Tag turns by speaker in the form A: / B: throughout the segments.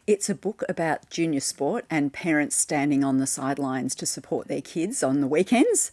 A: It's a book about junior sport and parents standing on the sidelines to support their kids on the weekends,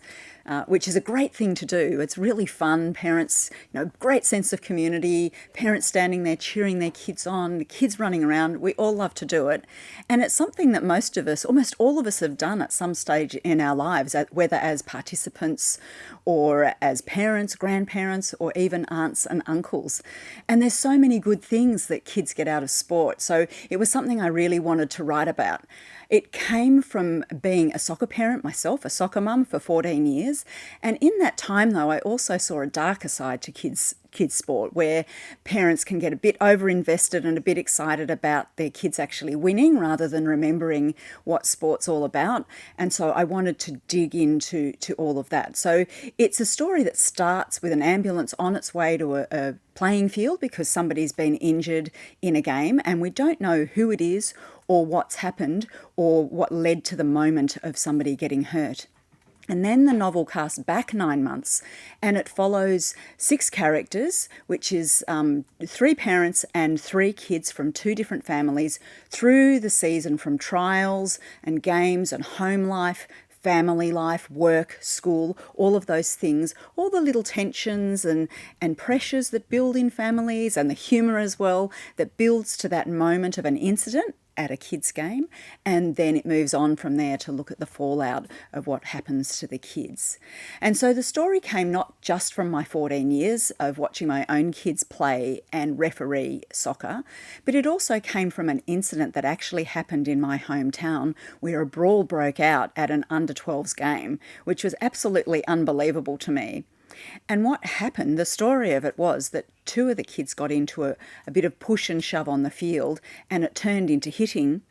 A: which is a great thing to do. It's really fun. Parents, great sense of community, parents standing there cheering their kids on, the kids running around. We all love to do it. And it's something that most of us, almost all of us, have done at some stage in our lives, whether as participants or as parents, grandparents, or even aunts and uncles. And there's so many good things that kids get out of sport. So it was something I really wanted to write about. It came from being a soccer parent myself, a soccer mum for 14 years. And in that time, though, I also saw a darker side to kids sport, where parents can get a bit overinvested and a bit excited about their kids actually winning rather than remembering what sport's all about. And so I wanted to dig into all of that. So it's a story that starts with an ambulance on its way to a playing field because somebody's been injured in a game, and we don't know who it is or what's happened or what led to the moment of somebody getting hurt. And then the novel casts back 9 months, and it follows 6 characters, which is 3 parents and 3 kids from 2 different families through the season, from trials and games and home life, family life, work, school, all of those things, all the little tensions and pressures that build in families, and the humour as well that builds to that moment of an incident at a kid's game, and then it moves on from there to look at the fallout of what happens to the kids. And so the story came not just from my 14 years of watching my own kids play and referee soccer, but it also came from an incident that actually happened in my hometown where a brawl broke out at an under-12s game, which was absolutely unbelievable to me. And what happened, the story of it was that 2 of the kids got into a bit of push and shove on the field, and it turned into hitting.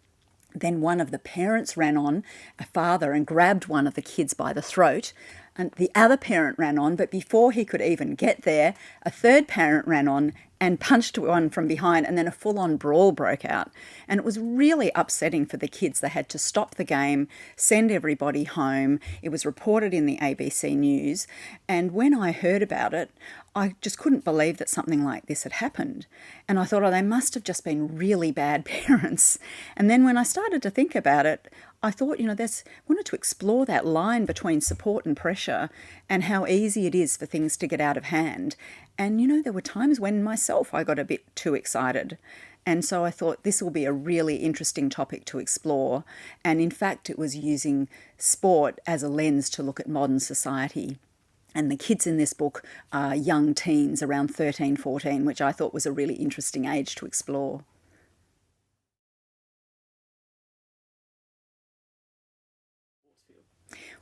A: Then one of the parents ran on, a father, and grabbed one of the kids by the throat. And the other parent ran on, but before he could even get there, a third parent ran on and punched one from behind, and then a full-on brawl broke out. And it was really upsetting for the kids. They had to stop the game, send everybody home. It was reported in the ABC News. And when I heard about it, I just couldn't believe that something like this had happened. And I thought, oh, they must have just been really bad parents. And then when I started to think about it, I thought, wanted to explore that line between support and pressure and how easy it is for things to get out of hand. And, there were times when myself I got a bit too excited. And so I thought this will be a really interesting topic to explore. And in fact, it was using sport as a lens to look at modern society. And the kids in this book are young teens, around 13, 14, which I thought was a really interesting age to explore.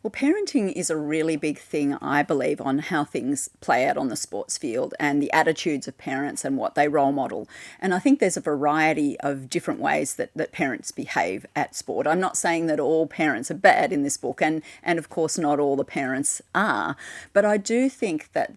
A: Well, parenting is a really big thing, I believe, on how things play out on the sports field and the attitudes of parents and what they role model. And I think there's a variety of different ways that parents behave at sport. I'm not saying that all parents are bad in this book, and of course not all the parents are. But I do think that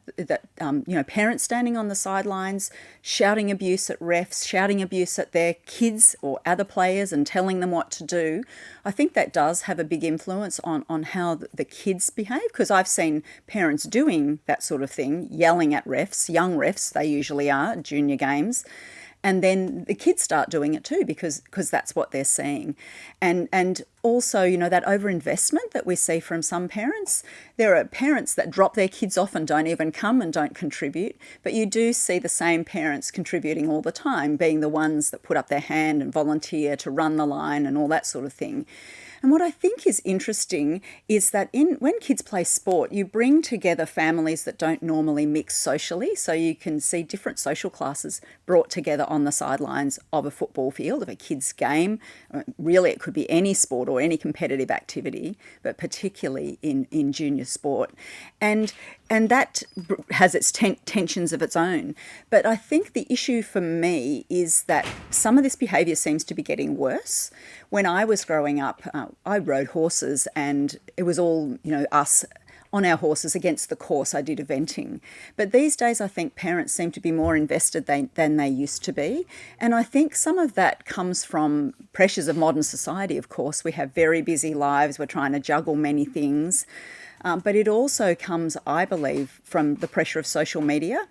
A: parents standing on the sidelines, shouting abuse at refs, shouting abuse at their kids or other players and telling them what to do, I think that does have a big influence on how the kids behave, because I've seen parents doing that sort of thing, yelling at refs, young refs, they usually are, junior games. And then the kids start doing it too because that's what they're seeing. And also, that overinvestment that we see from some parents. There are parents that drop their kids off and don't even come and don't contribute. But you do see the same parents contributing all the time, being the ones that put up their hand and volunteer to run the line and all that sort of thing. And what I think is interesting is that when kids play sport, you bring together families that don't normally mix socially. So you can see different social classes brought together on the sidelines of a football field, of a kid's game. Really, it could be any sport or any competitive activity, but particularly in junior sport. And that has its tensions of its own. But I think the issue for me is that some of this behaviour seems to be getting worse. When I was growing up, I rode horses, and it was all, us on our horses against the course. I did eventing. But these days, I think parents seem to be more invested than they used to be. And I think some of that comes from pressures of modern society, of course. We have very busy lives. We're trying to juggle many things. But it also comes, I believe, from the pressure of social media.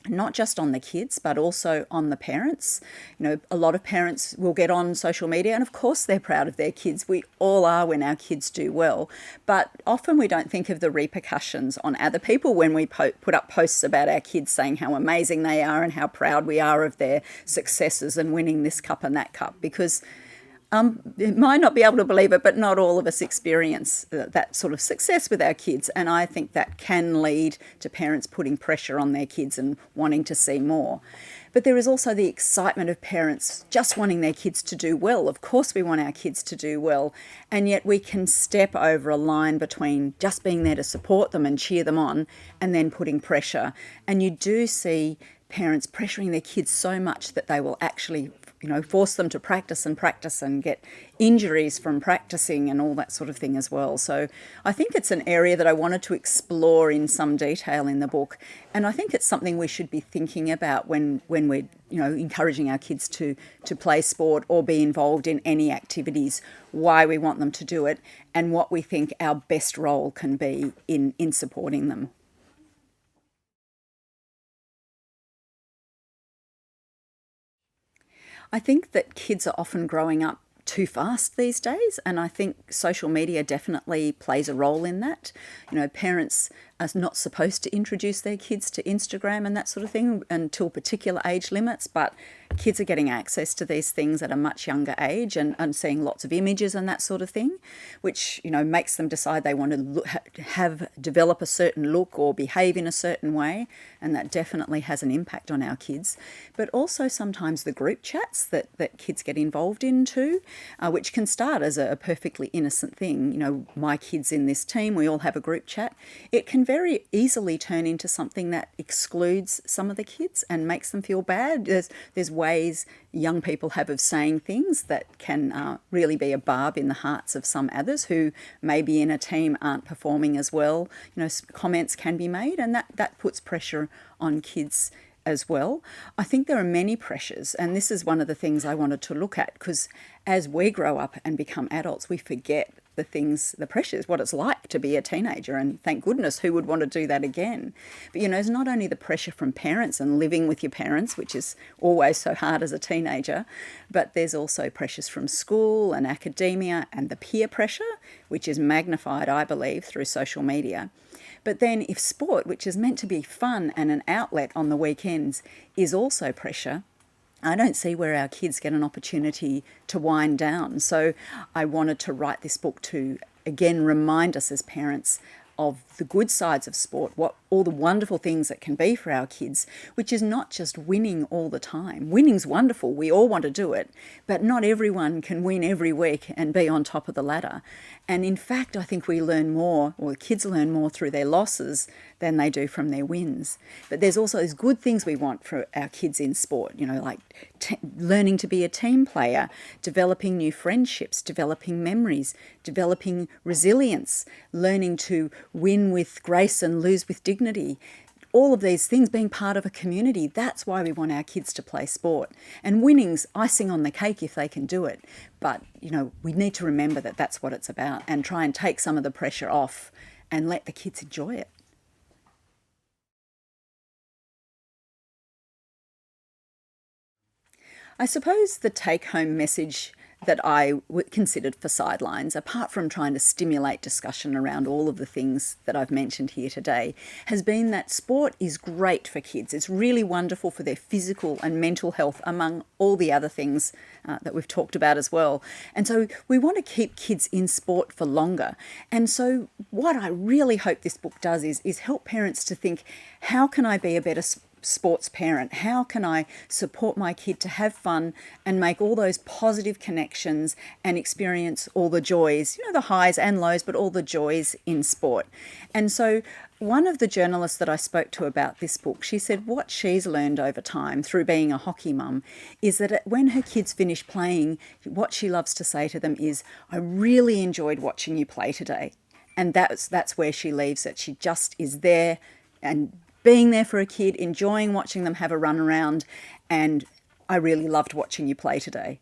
A: not just on the kids, but also on the parents. A lot of parents will get on social media, and of course they're proud of their kids. We all are when our kids do well. But often we don't think of the repercussions on other people when we put up posts about our kids saying how amazing they are and how proud we are of their successes and winning this cup and that cup, because it might not be able to believe it, but not all of us experience that sort of success with our kids. And I think that can lead to parents putting pressure on their kids and wanting to see more. But there is also the excitement of parents just wanting their kids to do well. Of course we want our kids to do well, and yet we can step over a line between just being there to support them and cheer them on and then putting pressure. And you do see parents pressuring their kids so much that they will actually force them to practice and get injuries from practicing and all that sort of thing as well. So I think it's an area that I wanted to explore in some detail in the book. And I think it's something we should be thinking about when we're, encouraging our kids to play sport or be involved in any activities, why we want them to do it and what we think our best role can be in supporting them. I think that kids are often growing up too fast these days, and I think social media definitely plays a role in that. Parents are not supposed to introduce their kids to Instagram and that sort of thing until particular age limits, but kids are getting access to these things at a much younger age and seeing lots of images and that sort of thing, which makes them decide they want to develop a certain look or behave in a certain way, and that definitely has an impact on our kids. But also sometimes the group chats that kids get involved in too, which can start as a perfectly innocent thing. My kids in this team, we all have a group chat. It can very easily turn into something that excludes some of the kids and makes them feel bad. There's ways young people have of saying things that can really be a barb in the hearts of some others who maybe in a team aren't performing as well. Comments can be made, and that puts pressure on kids as well. I think there are many pressures, and this is one of the things I wanted to look at, because as we grow up and become adults, we forget the pressures, what it's like to be a teenager, and thank goodness, who would want to do that again? But it's not only the pressure from parents and living with your parents, which is always so hard as a teenager, but there's also pressures from school and academia and the peer pressure, which is magnified, I believe, through social media. But then if sport, which is meant to be fun and an outlet on the weekends, is also pressure, I don't see where our kids get an opportunity to wind down. So I wanted to write this book to, again, remind us as parents of the good sides of sport, what all the wonderful things that can be for our kids, which is not just winning all the time. Winning's wonderful, we all want to do it, but not everyone can win every week and be on top of the ladder. And in fact, I think we learn more, or the kids learn more through their losses than they do from their wins. But there's also these good things we want for our kids in sport, like learning to be a team player, developing new friendships, developing memories, developing resilience, learning to win with grace and lose with dignity. All of these things, being part of a community, that's why we want our kids to play sport. And winning's icing on the cake if they can do it. But, we need to remember that that's what it's about and try and take some of the pressure off and let the kids enjoy it. I suppose the take-home message that I considered for Sidelines, apart from trying to stimulate discussion around all of the things that I've mentioned here today, has been that sport is great for kids. It's really wonderful for their physical and mental health, among all the other things that we've talked about as well. And so we want to keep kids in sport for longer. And so what I really hope this book does is help parents to think, how can I be a better sports parent? How can I support my kid to have fun and make all those positive connections and experience all the joys, the highs and lows, but all the joys in sport? And so one of the journalists that I spoke to about this book, she said what she's learned over time through being a hockey mum is that when her kids finish playing, what she loves to say to them is, I really enjoyed watching you play today. And that's where she leaves it. She just is there and being there for a kid, enjoying watching them have a run around, and I really loved watching you play today.